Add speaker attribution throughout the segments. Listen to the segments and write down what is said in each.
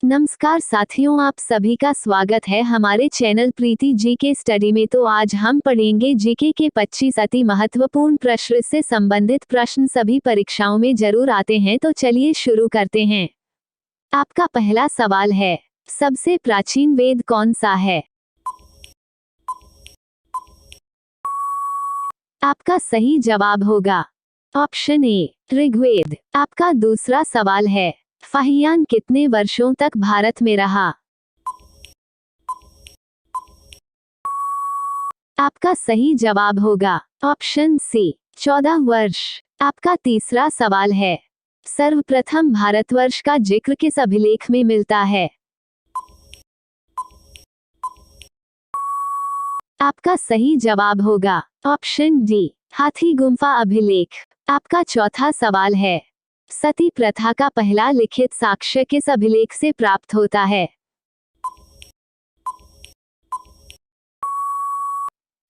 Speaker 1: नमस्कार साथियों, आप सभी का स्वागत है हमारे चैनल प्रीति जीके स्टडी में। तो आज हम पढ़ेंगे जीके के 25 अति महत्वपूर्ण प्रश्न से संबंधित प्रश्न सभी परीक्षाओं में जरूर आते हैं। तो चलिए शुरू करते हैं। आपका पहला सवाल है, सबसे प्राचीन वेद कौन सा है? आपका सही जवाब होगा ऑप्शन ए ऋग्वेद। आपका दूसरा सवाल है, फाहियान कितने वर्षों तक भारत में रहा? आपका सही जवाब होगा ऑप्शन सी 14 वर्ष। आपका तीसरा सवाल है, सर्वप्रथम भारतवर्ष का जिक्र किस अभिलेख में मिलता है? आपका सही जवाब होगा ऑप्शन डी हाथी गुम्फा अभिलेख। आपका चौथा सवाल है, सती प्रथा का पहला लिखित साक्ष्य किस अभिलेख से प्राप्त होता है?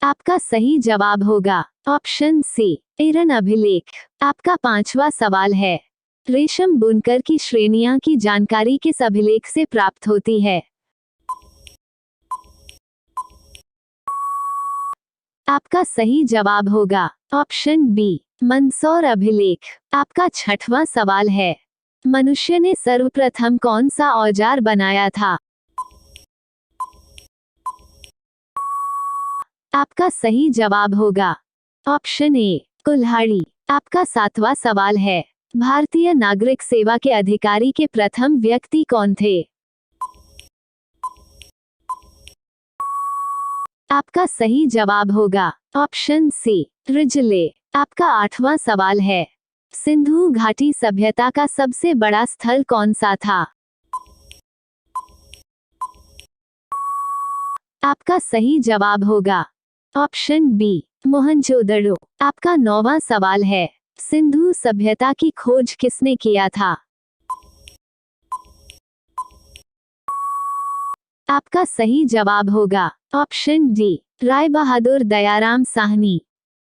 Speaker 1: आपका सही जवाब होगा ऑप्शन सी एरन अभिलेख। आपका पांचवा सवाल है, रेशम बुनकर की श्रेणियां की जानकारी किस अभिलेख से प्राप्त होती है? आपका सही जवाब होगा ऑप्शन बी मंदसौर अभिलेख। आपका छठवां सवाल है, मनुष्य ने सर्वप्रथम कौन सा औजार बनाया था? आपका सही जवाब होगा ऑप्शन ए कुल्हाड़ी। आपका सातवां सवाल है, भारतीय नागरिक सेवा के अधिकारी के प्रथम व्यक्ति कौन थे? आपका सही जवाब होगा ऑप्शन सी रिजले। आपका आठवां सवाल है, सिंधु घाटी सभ्यता का सबसे बड़ा स्थल कौन सा था? आपका सही जवाब होगा ऑप्शन बी मोहनजोदड़ो। आपका नौवां सवाल है, सिंधु सभ्यता की खोज किसने किया था? आपका सही जवाब होगा ऑप्शन डी राय बहादुर दयाराम साहनी।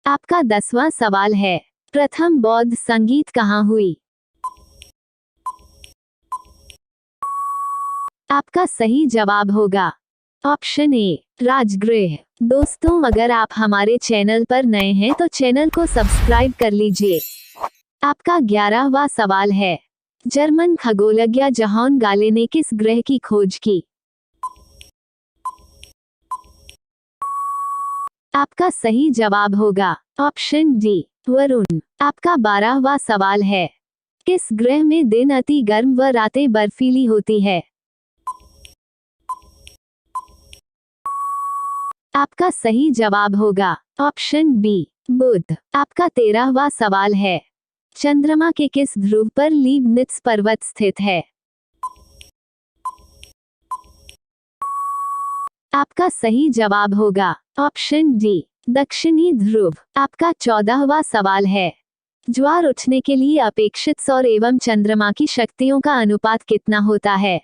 Speaker 1: आपका 10वां सवाल है, प्रथम बौद्ध संगीत कहाँ हुई? आपका सही जवाब होगा ऑप्शन ए राजगृह। दोस्तों, अगर आप हमारे चैनल पर नए हैं तो चैनल को सब्सक्राइब कर लीजिए। आपका 11वां सवाल है, जर्मन खगोलज्ञ जॉहान गाले ने किस ग्रह की खोज की? आपका सही जवाब होगा ऑप्शन डी वरुण। आपका 12वां सवाल है, किस ग्रह में दिन अति गर्म व रातें बर्फीली होती है? आपका सही जवाब होगा ऑप्शन बी बुध। आपका 13वां सवाल है, चंद्रमा के किस ध्रुव पर लीबनित्ज पर्वत स्थित है? आपका सही जवाब होगा ऑप्शन डी दक्षिणी ध्रुव। आपका 14वां सवाल है, ज्वार उठने के लिए अपेक्षित सौर एवं चंद्रमा की शक्तियों का अनुपात कितना होता है?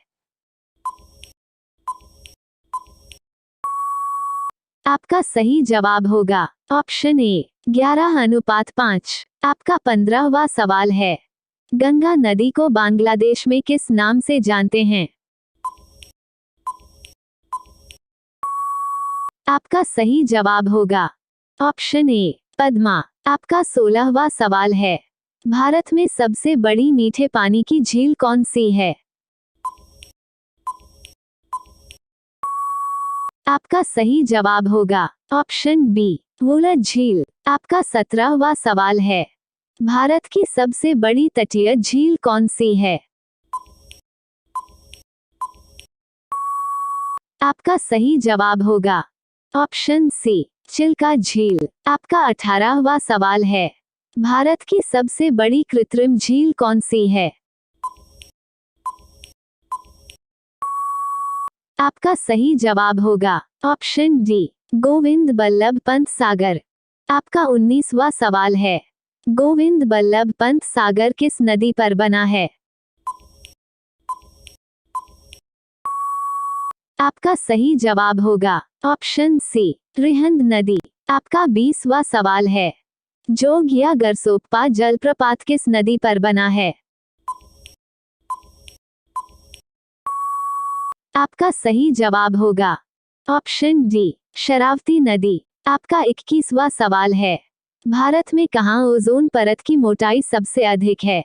Speaker 1: आपका सही जवाब होगा ऑप्शन ए 11:5। आपका 15वां सवाल है, गंगा नदी को बांग्लादेश में किस नाम से जानते हैं? आपका सही जवाब होगा ऑप्शन ए पद्मा। आपका 16वां सवाल है, भारत में सबसे बड़ी मीठे पानी की झील कौन सी है? आपका सही जवाब होगा ऑप्शन बी वुलर झील। आपका 17वां सवाल है, भारत की सबसे बड़ी तटीय झील कौन सी है? आपका सही जवाब होगा ऑप्शन सी चिल्का झील। आपका 18वां सवाल है, भारत की सबसे बड़ी कृत्रिम झील कौन सी है? आपका सही जवाब होगा ऑप्शन डी गोविंद बल्लभ पंत सागर। आपका 19वां सवाल है, गोविंद बल्लभ पंत सागर किस नदी पर बना है? आपका सही जवाब होगा ऑप्शन सी रिहंद नदी। आपका 20वां सवाल है, जोग या गरसोप्पा जलप्रपात किस नदी पर बना है? आपका सही जवाब होगा ऑप्शन डी शरावती नदी। आपका 21वां सवाल है, भारत में कहाँ ओजोन परत की मोटाई सबसे अधिक है?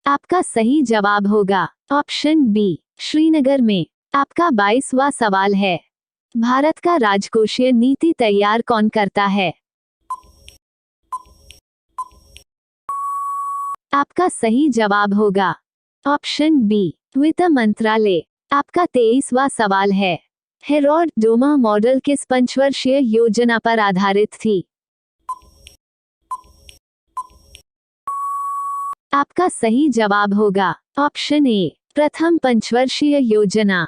Speaker 1: आपका सही जवाब होगा ऑप्शन बी श्रीनगर में। आपका 22वां सवाल है, भारत का राजकोषीय नीति तैयार कौन करता है? आपका सही जवाब होगा ऑप्शन बी वित्त मंत्रालय। आपका 23वां सवाल है, हेरोल्ड डोमा मॉडल किस पंचवर्षीय योजना पर आधारित थी? आपका सही जवाब होगा ऑप्शन ए प्रथम पंचवर्षीय योजना।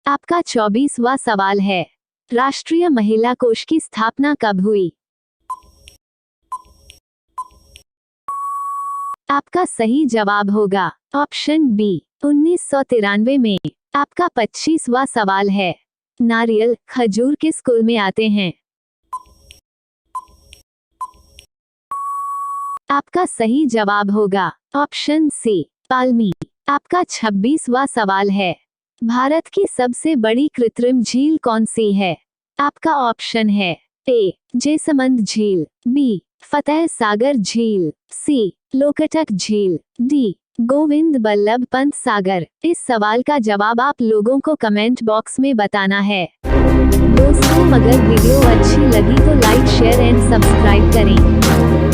Speaker 1: आपका 24वां सवाल है, राष्ट्रीय महिला कोष की स्थापना कब हुई? आपका सही जवाब होगा ऑप्शन बी 1993 में। आपका 25वां सवाल है, नारियल खजूर किस कुल में आते हैं? आपका सही जवाब होगा ऑप्शन सी पाल्मी। आपका 26वां सवाल है, भारत की सबसे बड़ी कृत्रिम झील कौन सी है? आपका ऑप्शन है ए जेसमंद झील, बी फतेह सागर झील, सी लोकटक झील, डी गोविंद बल्लभ पंत सागर। इस सवाल का जवाब आप लोगों को कमेंट बॉक्स में बताना है। दोस्तों, अगर वीडियो अच्छी लगी तो लाइक शेयर एंड सब्सक्राइब करें।